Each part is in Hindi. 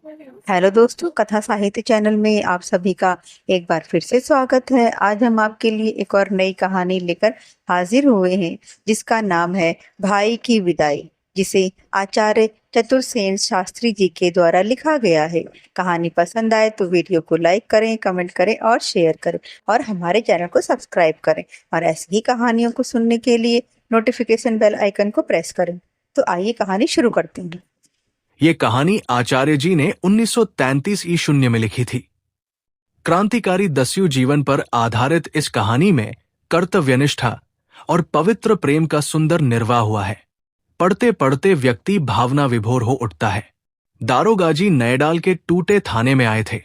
हेलो दोस्तों, कथा साहित्य चैनल में आप सभी का एक बार फिर से स्वागत है। आज हम आपके लिए एक और नई कहानी लेकर हाजिर हुए हैं, जिसका नाम है भाई की विदाई, जिसे आचार्य चतुरसेन शास्त्री जी के द्वारा लिखा गया है। कहानी पसंद आए तो वीडियो को लाइक करें, कमेंट करें और शेयर करें, और हमारे चैनल को सब्सक्राइब करें। और ऐसी ही कहानियों को सुनने के लिए नोटिफिकेशन बेल आइकन को प्रेस करें। तो आइए कहानी शुरू करते हैं। ये कहानी आचार्य जी ने 1933 ईशून्य में लिखी थी। क्रांतिकारी दस्यु जीवन पर आधारित इस कहानी में कर्तव्यनिष्ठा और पवित्र प्रेम का सुंदर निर्वाह हुआ है। पढ़ते पढ़ते व्यक्ति भावना विभोर हो उठता है। दारोगाजी नयडाल के टूटे थाने में आए थे।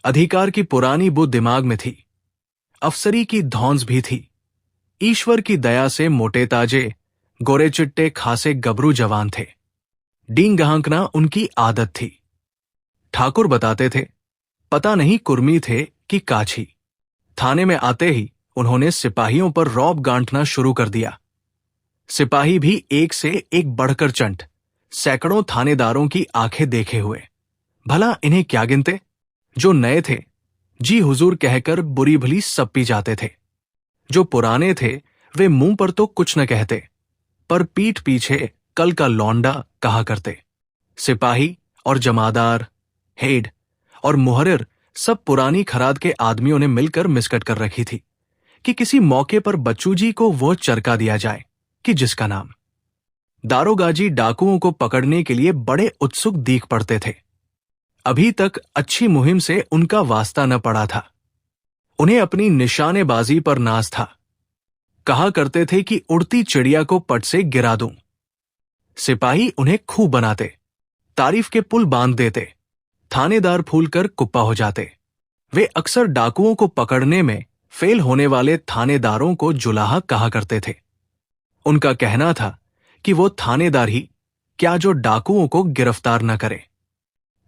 अधिकार की पुरानी बुद्ध दिमाग में थी, अफसरी की धौंस भी थी। ईश्वर की दया से मोटे ताजे, गोरे चिट्टे खासे गबरू जवान थे। डींग हाँकना उनकी आदत थी। ठाकुर बताते थे, पता नहीं कुर्मी थे कि काछी। थाने में आते ही उन्होंने सिपाहियों पर रौब गांठना शुरू कर दिया। सिपाही भी एक से एक बढ़कर चंट, सैकड़ों थानेदारों की आंखें देखे हुए। भला इन्हें क्या गिनते? जो नए थे जी हुजूर कहकर बुरी भली सब पी जाते थे। जो पुराने थे वे मुंह पर तो कुछ न कहते, पर पीठ पीछे कल का लौंडा कहा करते। सिपाही और जमादार, हेड और मुहर्रिर सब पुरानी खराद के आदमियों ने मिलकर मिसकट कर रखी थी कि किसी मौके पर बच्चू जी को वो चरका दिया जाए कि जिसका नाम। दारोगाजी डाकुओं को पकड़ने के लिए बड़े उत्सुक दीख पड़ते थे। अभी तक अच्छी मुहिम से उनका वास्ता न पड़ा था। उन्हें अपनी निशानेबाजी पर नाज था। कहा करते थे कि उड़ती चिड़िया को पट से गिरा दूं। सिपाही उन्हें खूब बनाते, तारीफ के पुल बांध देते, थानेदार फूलकर कुप्पा हो जाते। वे अक्सर डाकुओं को पकड़ने में फेल होने वाले थानेदारों को जुलाहा कहा करते थे। उनका कहना था कि वो थानेदार ही क्या जो डाकुओं को गिरफ्तार न करे।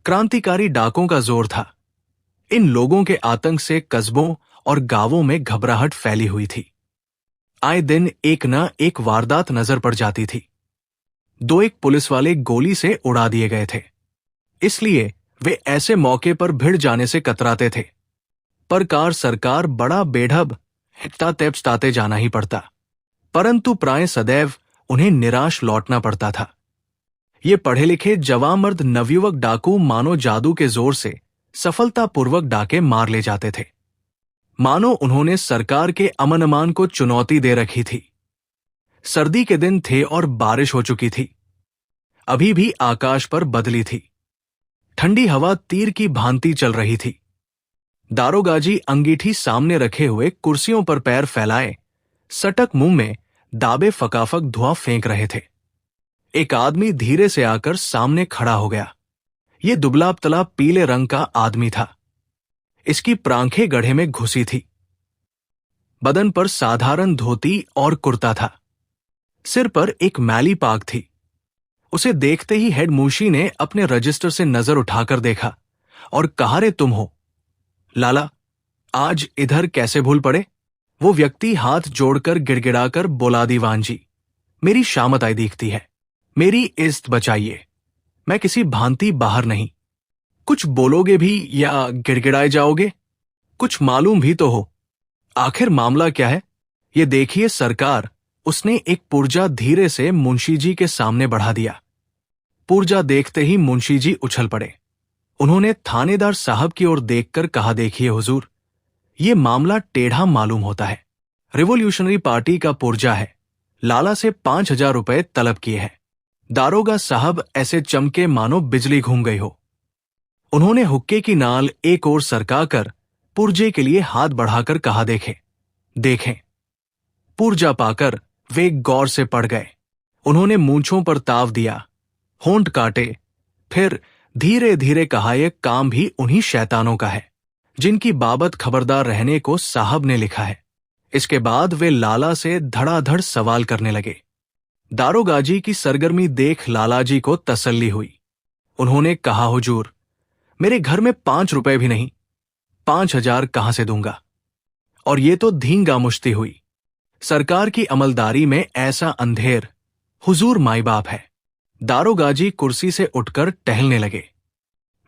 क्रांतिकारी डाकों का जोर था। इन लोगों के आतंक से कस्बों और गांवों में घबराहट फैली हुई थी। आए दिन एक न एक वारदात नजर पड़ जाती थी। दो एक पुलिस वाले गोली से उड़ा दिए गए थे, इसलिए वे ऐसे मौके पर भिड़ जाने से कतराते थे। पर कार सरकार बड़ा बेढब हिटता तेपस्ताते जाना ही पड़ता, परंतु प्राय सदैव उन्हें निराश लौटना पड़ता था। ये पढ़े लिखे जवामर्द नवयुवक डाकू मानो जादू के जोर से सफलतापूर्वक डाके मार ले जाते थे। मानो उन्होंने सरकार के अमन अमान को चुनौती दे रखी थी। सर्दी के दिन थे और बारिश हो चुकी थी। अभी भी आकाश पर बदली थी। ठंडी हवा तीर की भांति चल रही थी। दारोगाजी अंगीठी सामने रखे हुए कुर्सियों पर पैर फैलाए सटक मुंह में दाबे फकाफक धुआं फेंक रहे थे। एक आदमी धीरे से आकर सामने खड़ा हो गया। ये दुबला पतला पीले रंग का आदमी था। इसकी प्रांखें गड्ढे में घुसी थी। बदन पर साधारण धोती और कुर्ता था। सिर पर एक मैली पाग थी। उसे देखते ही हेड मुंशी ने अपने रजिस्टर से नजर उठाकर देखा और कहा, रे तुम हो लाला, आज इधर कैसे भूल पड़े? वो व्यक्ति हाथ जोड़कर गिड़गिड़ाकर बोला, दीवान जी, मेरी शामत आई दिखती है, मेरी इज्जत बचाइए। मैं किसी भांति बाहर नहीं। कुछ बोलोगे भी या गिड़गिड़ाए जाओगे? कुछ मालूम भी तो हो। आखिर मामला क्या है? ये देखिए सरकार। उसने एक पुर्जा धीरे से मुंशी जी के सामने बढ़ा दिया। पुर्जा देखते ही मुंशी जी उछल पड़े। उन्होंने थानेदार साहब की ओर देखकर कहा, देखिए हुजूर, ये मामला टेढ़ा मालूम होता है। रिवोल्यूशनरी पार्टी का पुर्जा है। लाला से 5,000 रुपए तलब किए हैं। दारोगा साहब ऐसे चमके मानो बिजली घूम गई हो। उन्होंने हुक्के की नाल एक ओर सरकाकर पुर्जे के लिए हाथ बढ़ाकर कहा, देखें। पुर्जा पाकर वे गौर से पड़ गए। उन्होंने मूंछों पर ताव दिया, होंठ काटे, फिर धीरे धीरे कहा, यह काम भी उन्हीं शैतानों का है जिनकी बाबत खबरदार रहने को साहब ने लिखा है। इसके बाद वे लाला से धड़ाधड़ सवाल करने लगे। दारोगाजी की सरगर्मी देख लालाजी को तसल्ली हुई। उन्होंने कहा, हुजूर, मेरे घर में 5 रुपए भी नहीं, 5,000 कहां से दूंगा? और ये तो धींगा मुश्ती हुई। सरकार की अमलदारी में ऐसा अंधेर, हुजूर माई बाप है। दारोगाजी कुर्सी से उठकर टहलने लगे।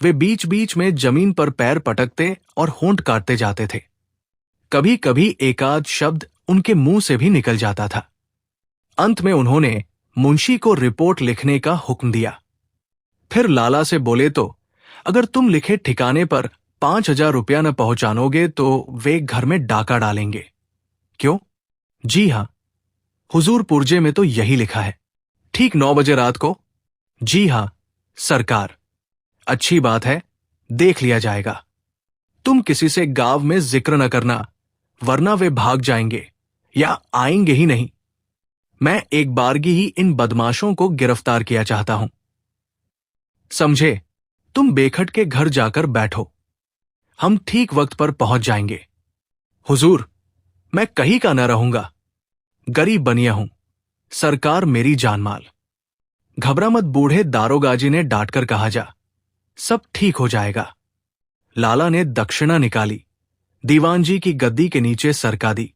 वे बीच बीच में जमीन पर पैर पटकते और होंठ काटते जाते थे। कभी कभी एकाध शब्द उनके मुंह से भी निकल जाता था। अंत में उन्होंने मुंशी को रिपोर्ट लिखने का हुक्म दिया। फिर लाला से बोले, तो अगर तुम लिखे ठिकाने पर 5,000 रुपया न पहुंचानोगे तो वे घर में डाका डालेंगे। क्यों? जी हां, हुजूर पुर्जे में तो यही लिखा है। ठीक 9 बजे रात को? जी हां सरकार। अच्छी बात है, देख लिया जाएगा। तुम किसी से गांव में जिक्र न करना, वरना वे भाग जाएंगे या आएंगे ही नहीं। मैं एक बारगी ही इन बदमाशों को गिरफ्तार किया चाहता हूं। समझे? तुम बेखट के घर जाकर बैठो, हम ठीक वक्त पर पहुंच जाएंगे। हुजूर, मैं कहीं का न रहूंगा, गरीब बनिया हूं, सरकार मेरी जानमाल। घबरा मत बूढ़े, दारोगाजी ने डांटकर कहा, जा सब ठीक हो जाएगा। लाला ने दक्षिणा निकाली, दीवान जी की गद्दी के नीचे सरका दी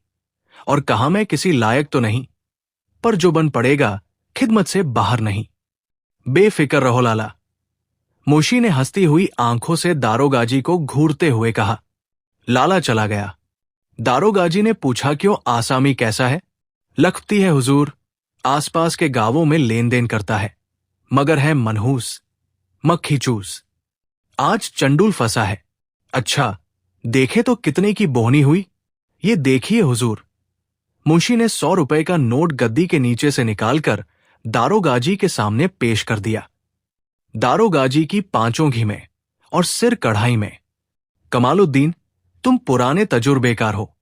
और कहा, मैं किसी लायक तो नहीं, पर जो बन पड़ेगा खिदमत से बाहर नहीं। बेफिक्र रहो लाला। मुंशी ने हंसती हुई आंखों से दारोगाजी को घूरते हुए कहा। लाला चला गया। दारोगाजी ने पूछा, क्यों, आसामी कैसा है? लखपती है हुजूर, आसपास के गांवों में लेन देन करता है, मगर है मनहूस, मक्खी चूस। आज चंडूल फंसा है। अच्छा, देखे तो कितने की बोहनी हुई? ये देखिए हुजूर। मुंशी ने 100 रुपए का नोट गद्दी के नीचे से निकालकर दारोगाजी के सामने पेश कर दिया। दारोगाजी की पांचों घी में और सिर कढ़ाई में। कमालुद्दीन, तुम पुराने तजुर्बेकार हो,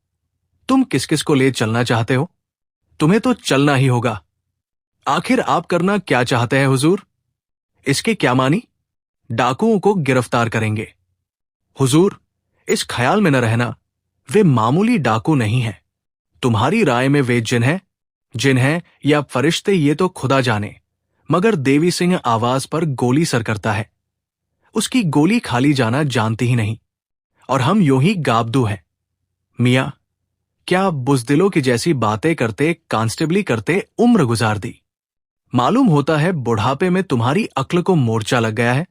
तुम किस किस को ले चलना चाहते हो? तुम्हें तो चलना ही होगा। आखिर आप करना क्या चाहते हैं हुजूर? इसके क्या मानी? डाकुओं को गिरफ्तार करेंगे। हुजूर, इस ख्याल में न रहना, वे मामूली डाकू नहीं हैं। तुम्हारी राय में वे जिन हैं या फरिश्ते ये तो खुदा जाने, मगर देवी सिंह आवाज पर गोली सर करता है। उसकी गोली खाली जाना जानती ही नहीं, और हम यूं ही गाबदू हैं। मियां, क्या बुजदिलों की जैसी बातें करते, कांस्टेबली करते उम्र गुजार दी। मालूम होता है बुढ़ापे में तुम्हारी अक्ल को मोर्चा लग गया है।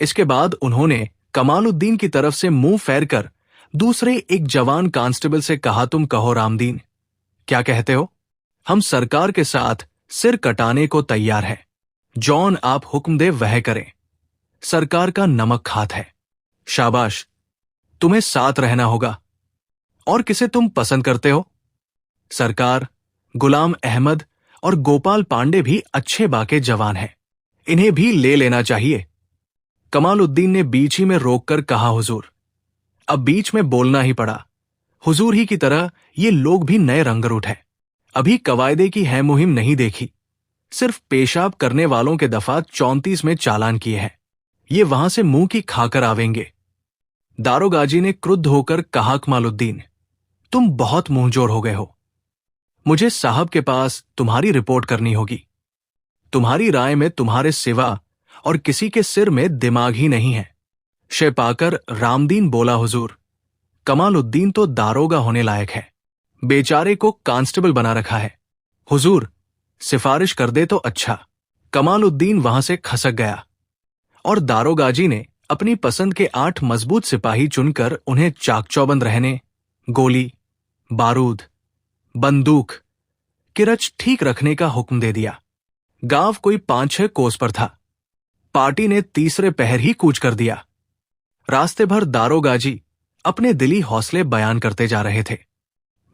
इसके बाद उन्होंने कमालुद्दीन की तरफ से मुंह फेर कर दूसरे एक जवान कांस्टेबल से कहा, तुम कहो रामदीन, क्या कहते हो? हम सरकार के साथ सिर कटाने को तैयार हैं। जॉन आप हुक्म दे वह करें, सरकार का नमक हाथ है। शाबाश, तुम्हें साथ रहना होगा। और किसे तुम पसंद करते हो? सरकार, गुलाम अहमद और गोपाल पांडे भी अच्छे बाके जवान हैं, इन्हें भी ले लेना चाहिए। कमालुद्दीन ने बीच ही में रोककर कहा, हुजूर। अब बीच में बोलना ही पड़ा। हुजूर ही की तरह ये लोग भी नए रंगरूट हैं। अभी कवायदे की है मुहिम नहीं देखी, सिर्फ पेशाब करने वालों के दफा 34 में चालान किए हैं। ये वहां से मुंह की खाकर आवेंगे। दारोगाजी ने क्रुद्ध होकर कहा, कमालुद्दीन, तुम बहुत मुंहजोर हो गए हो। मुझे साहब के पास तुम्हारी रिपोर्ट करनी होगी। तुम्हारी राय में तुम्हारे सिवा और किसी के सिर में दिमाग ही नहीं है। शे पाकर रामदीन बोला, हुजूर, कमालुद्दीन तो दारोगा होने लायक है, बेचारे को कांस्टेबल बना रखा है। हुजूर, सिफारिश कर दे तो अच्छा। कमालुद्दीन वहां से खसक गया और दारोगाजी ने अपनी पसंद के 8 मजबूत सिपाही चुनकर उन्हें चाक चौबंद रहने, गोली, बारूद, बंदूक, किरच ठीक रखने का हुक्म दे दिया। गांव कोई 5-6 कोस पर था। पार्टी ने तीसरे पहर ही कूच कर दिया। रास्ते भर दारोगाजी अपने दिली हौसले बयान करते जा रहे थे।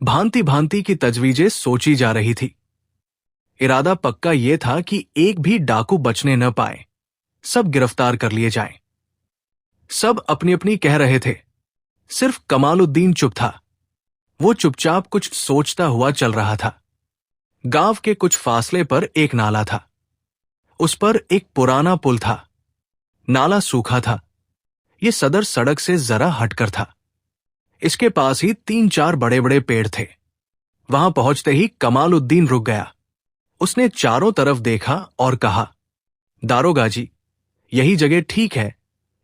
भांति भांति की तजवीजें सोची जा रही थी। इरादा पक्का यह था कि एक भी डाकू बचने न पाए, सब गिरफ्तार कर लिए जाएं। सब अपनी अपनी कह रहे थे, सिर्फ कमालुद्दीन चुप था। वो चुपचाप कुछ सोचता हुआ चल रहा था। गांव के कुछ फासले पर एक नाला था, उस पर एक पुराना पुल था। नाला सूखा था, ये सदर सड़क से जरा हटकर था। इसके पास ही 3-4 बड़े बड़े पेड़ थे। वहां पहुंचते ही कमालुद्दीन रुक गया। उसने चारों तरफ देखा और कहा, दारोगाजी, यही जगह ठीक है,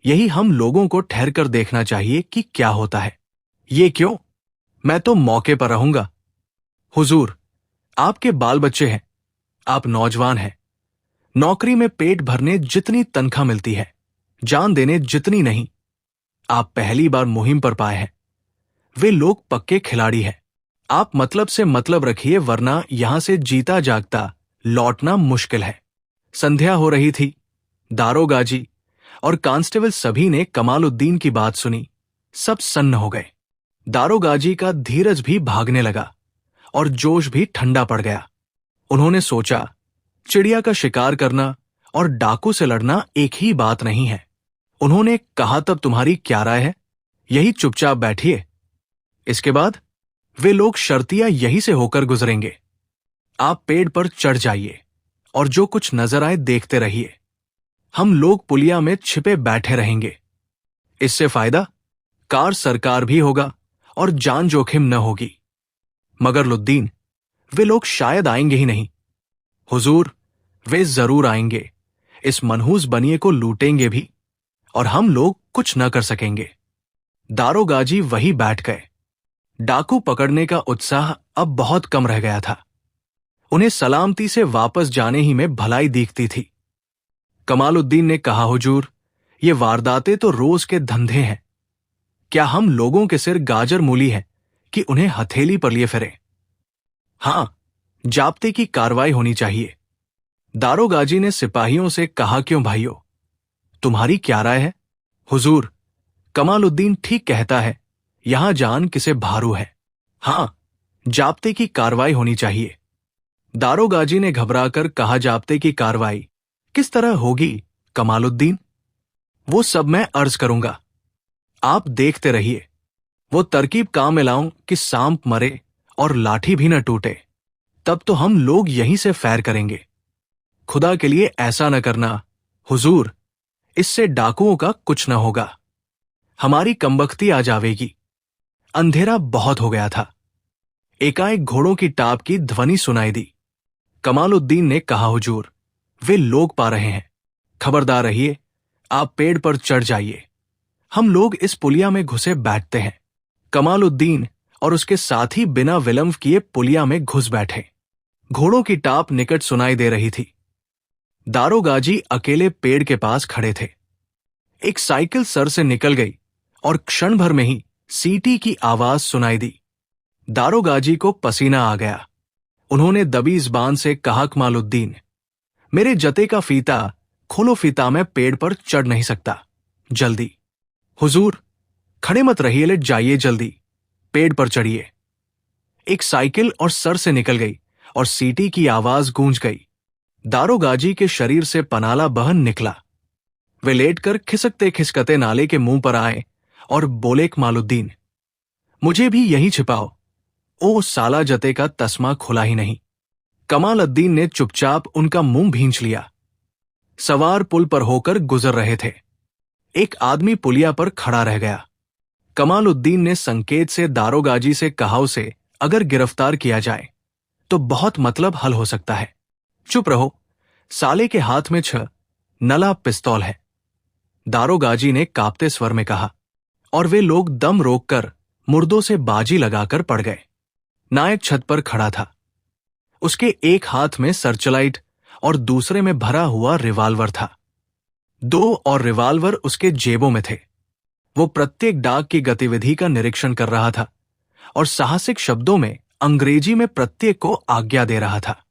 यही हम लोगों को ठहर कर देखना चाहिए कि क्या होता है। ये क्यों? मैं तो मौके पर रहूंगा। हुजूर, आपके बाल बच्चे हैं, आप नौजवान हैं, नौकरी में पेट भरने जितनी तनख्वाह मिलती है जान देने जितनी नहीं आप पहली बार मुहिम पर पाए हैं। वे लोग पक्के खिलाड़ी हैं। आप मतलब से मतलब रखिए, वरना यहां से जीता जागता लौटना मुश्किल है। संध्या हो रही थी। दारोगाजी और कांस्टेबल सभी ने कमालुद्दीन की बात सुनी। सब सन्न हो गए। दारोगाजी का धीरज भी भागने लगा और जोश भी ठंडा पड़ गया। उन्होंने सोचा, चिड़िया का शिकार करना और डाकू से लड़ना एक ही बात नहीं है। उन्होंने कहा, तब तुम्हारी क्या राय है? यही चुपचाप बैठिए। इसके बाद वे लोग शर्तिया यहीं से होकर गुजरेंगे। आप पेड़ पर चढ़ जाइए और जो कुछ नजर आए देखते रहिए। हम लोग पुलिया में छिपे बैठे रहेंगे। इससे फायदा कार सरकार भी होगा और जान जोखिम न होगी। मगर लुद्दीन, वे लोग शायद आएंगे ही नहीं। हुजूर, वे जरूर आएंगे। इस मनहूस बनिए को लूटेंगे भी और हम लोग कुछ न कर सकेंगे। दारोगाजी वही बैठ गए। डाकू पकड़ने का उत्साह अब बहुत कम रह गया था। उन्हें सलामती से वापस जाने ही में भलाई दिखती थी। कमालुद्दीन ने कहा, हुजूर, ये वारदातें तो रोज के धंधे हैं। क्या हम लोगों के सिर गाजर मूली है कि उन्हें हथेली पर लिए फिरे? हां, जाब्ते की कार्रवाई होनी चाहिए। दारोगाजी ने सिपाहियों से कहा, क्यों भाइयों, तुम्हारी क्या राय है? हुजूर, कमालुद्दीन ठीक कहता है, यहां जान किसे भारू है। हां, जाब्ते की कार्रवाई होनी चाहिए। दारोगाजी ने घबराकर कहा, जाब्ते की कार्रवाई किस तरह होगी कमालुद्दीन? वो सब मैं अर्ज करूंगा, आप देखते रहिए। वो तरकीब काम में लाऊं कि सांप मरे और लाठी भी न टूटे। तब तो हम लोग यहीं से फैर करेंगे। खुदा के लिए ऐसा न करना हुजूर, इससे डाकुओं का कुछ न होगा। हमारी कमबख्ती आ जावेगी। अंधेरा बहुत हो गया था। एकाएक घोड़ों की टाप की ध्वनि सुनाई दी। कमालुद्दीन ने कहा, हुजूर, वे लोग पा रहे हैं। खबरदार रहिए, आप पेड़ पर चढ़ जाइए। हम लोग इस पुलिया में घुसे बैठते हैं। कमालुद्दीन और उसके साथी बिना विलंब किए पुलिया में घुस बैठे। घोड़ों की टाप निकट सुनाई दे रही थी। दारोगाजी अकेले पेड़ के पास खड़े थे। एक साइकिल सर से निकल गई और क्षण भर में ही सीटी की आवाज सुनाई दी। दारोगाजी को पसीना आ गया। उन्होंने दबी ज़बान से कहा, कमालुद्दीन, मेरे जते का फीता खोलो, फीता मैं पेड़ पर चढ़ नहीं सकता। जल्दी। हुजूर, खड़े मत रहिए, लेट जाइए, जल्दी पेड़ पर चढ़िए। एक साइकिल और सर से निकल गई और सीटी की आवाज गूंज गई। दारोगाजी के शरीर से पनाला बहन निकला। वे लेटकर खिसकते खिसकते नाले के मुंह पर आए और बोले, कमालुद्दीन, मुझे भी यहीं छिपाओ। ओ साला, जते का तस्मा खुला ही नहीं। कमालुद्दीन ने चुपचाप उनका मुंह भींच लिया। सवार पुल पर होकर गुजर रहे थे। एक आदमी पुलिया पर खड़ा रह गया। कमालुद्दीन ने संकेत से दारोगाजी से कहा, उसे अगर गिरफ्तार किया जाए तो बहुत मतलब हल हो सकता है। चुप रहो, साले के हाथ में 6 नला पिस्तौल है। दारोगाजी ने कांपते स्वर में कहा, और वे लोग दम रोककर मुर्दों से बाजी लगाकर पड़ गए। नायक छत पर खड़ा था। उसके एक हाथ में सर्चलाइट और दूसरे में भरा हुआ रिवाल्वर था। 2 और रिवाल्वर उसके जेबों में थे। वो प्रत्येक डाक की गतिविधि का निरीक्षण कर रहा था और साहसिक शब्दों में अंग्रेजी में प्रत्येक को आज्ञा दे रहा था।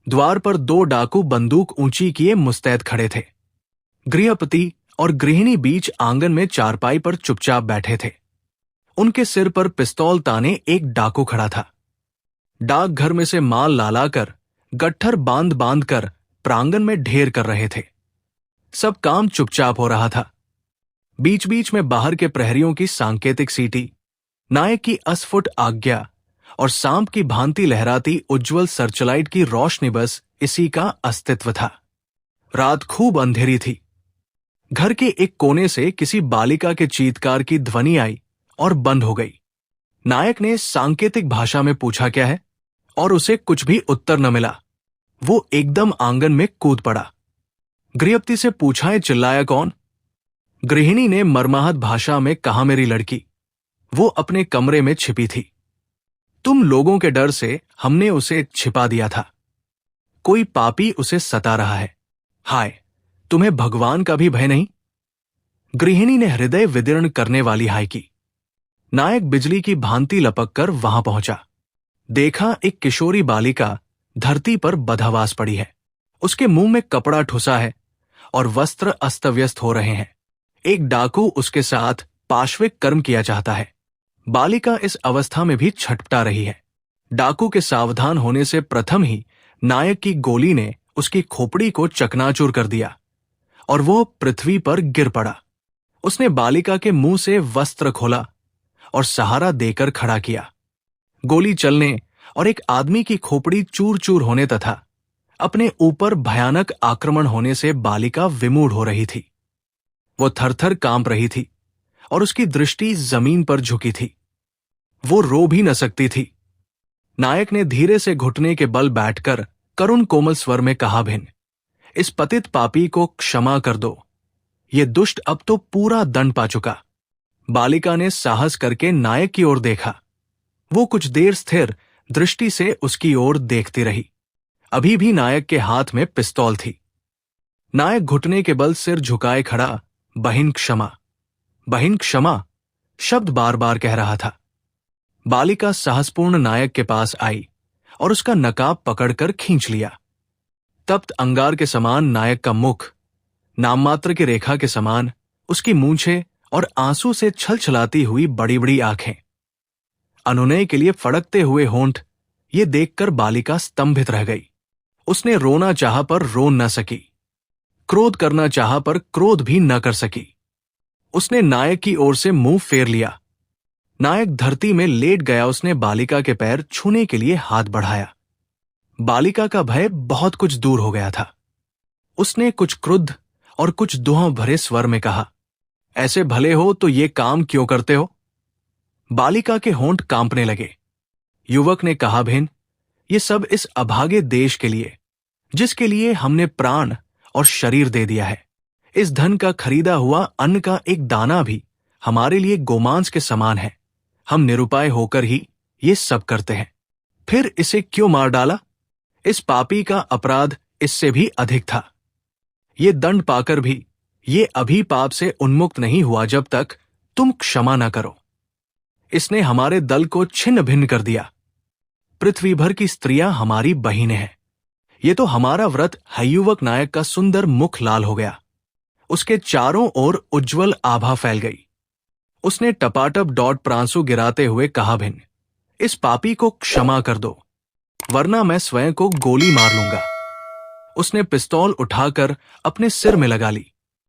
द्वार पर 2 डाकू बंदूक ऊंची किए मुस्तैद खड़े थे। गृहपति और गृहिणी बीच आंगन में चारपाई पर चुपचाप बैठे थे। उनके सिर पर पिस्तौल ताने एक डाकू खड़ा था। डाकघर में से माल लालाकर गट्ठर बांध बांध कर प्रांगण में ढेर कर रहे थे। सब काम चुपचाप हो रहा था। बीच बीच में बाहर के प्रहरियों की सांकेतिक सीटी, नायक की अस्फुट आज्ञा और सांप की भांति लहराती उज्जवल सर्चलाइट की रोशनी, बस इसी का अस्तित्व था। रात खूब अंधेरी थी। घर के एक कोने से किसी बालिका के चीत्कार की ध्वनि आई और बंद हो गई। नायक ने सांकेतिक भाषा में पूछा, क्या है? और उसे कुछ भी उत्तर न मिला। वो एकदम आंगन में कूद पड़ा। गृहपति से पूछा, है चिल्लाया कौन? गृहिणी ने मर्माहत भाषा में कहा, मेरी लड़की। वो अपने कमरे में छिपी थी। तुम लोगों के डर से हमने उसे छिपा दिया था। कोई पापी उसे सता रहा है। हाय, तुम्हें भगवान का भी भय नहीं? गृहिणी ने हृदय विदीर्ण करने वाली हाय की। नायक बिजली की भांति लपक कर वहां पहुंचा। देखा एक किशोरी बालिका धरती पर बदहवास पड़ी है। उसके मुंह में कपड़ा ठुसा है और वस्त्र अस्तव्यस्त हो रहे हैं। एक डाकू उसके साथ पाशविक कर्म किया चाहता है। बालिका इस अवस्था में भी छटपटा रही है। डाकू के सावधान होने से प्रथम ही नायक की गोली ने उसकी खोपड़ी को चकनाचूर कर दिया और वो पृथ्वी पर गिर पड़ा। उसने बालिका के मुंह से वस्त्र खोला और सहारा देकर खड़ा किया। गोली चलने और एक आदमी की खोपड़ी चूर चूर होने तथा अपने ऊपर भयानक आक्रमण होने से बालिका विमूढ़ हो रही थी। वो थरथर कांप रही थी और उसकी दृष्टि जमीन पर झुकी थी। वो रो भी न सकती थी। नायक ने धीरे से घुटने के बल बैठकर करुण कोमल स्वर में कहा, भिन्न, इस पतित पापी को क्षमा कर दो। ये दुष्ट अब तो पूरा दंड पा चुका। बालिका ने साहस करके नायक की ओर देखा। वो कुछ देर स्थिर दृष्टि से उसकी ओर देखती रही। अभी भी नायक के हाथ में पिस्तौल थी। नायक घुटने के बल सिर झुकाए खड़ा बहिन क्षमा, बहिन क्षमा शब्द बार बार कह रहा था। बालिका साहसपूर्ण नायक के पास आई और उसका नकाब पकड़कर खींच लिया। तप्त अंगार के समान नायक का मुख, नाममात्र की रेखा के समान उसकी मूंछें और आंसू से छलछलाती हुई बड़ी बड़ी आंखें, अनुनय के लिए फड़कते हुए होंठ, ये देखकर बालिका स्तंभित रह गई। उसने रोना चाहा पर रो न सकी, क्रोध करना चाहा पर क्रोध भी न कर सकी। उसने नायक की ओर से मुंह फेर लिया। नायक धरती में लेट गया। उसने बालिका के पैर छूने के लिए हाथ बढ़ाया। बालिका का भय बहुत कुछ दूर हो गया था। उसने कुछ क्रुद्ध और कुछ दुहा भरे स्वर में कहा, ऐसे भले हो तो ये काम क्यों करते हो? बालिका के होंठ कांपने लगे। युवक ने कहा, भिन्न, ये सब इस अभागे देश के लिए, जिसके लिए हमने प्राण और शरीर दे दिया है। इस धन का खरीदा हुआ अन्न का एक दाना भी हमारे लिए गोमांस के समान है। हम निरुपाय होकर ही ये सब करते हैं। फिर इसे क्यों मार डाला? इस पापी का अपराध इससे भी अधिक था। ये दंड पाकर भी ये अभी पाप से उन्मुक्त नहीं हुआ जब तक तुम क्षमा न करो। इसने हमारे दल को छिन्न भिन्न कर दिया। पृथ्वी भर की स्त्रियां हमारी बहिनें हैं। ये तो हमारा व्रत हयुवक नायक का सुंदर मुख लाल हो गया। उसके चारों ओर उज्जवल आभा फैल गई। उसने टपाटप डॉट प्रांसू गिराते हुए कहा, भिन्न, इस पापी को क्षमा कर दो, वरना मैं स्वयं को गोली मार लूंगा। उसने पिस्तौल उठाकर अपने सिर में लगा ली।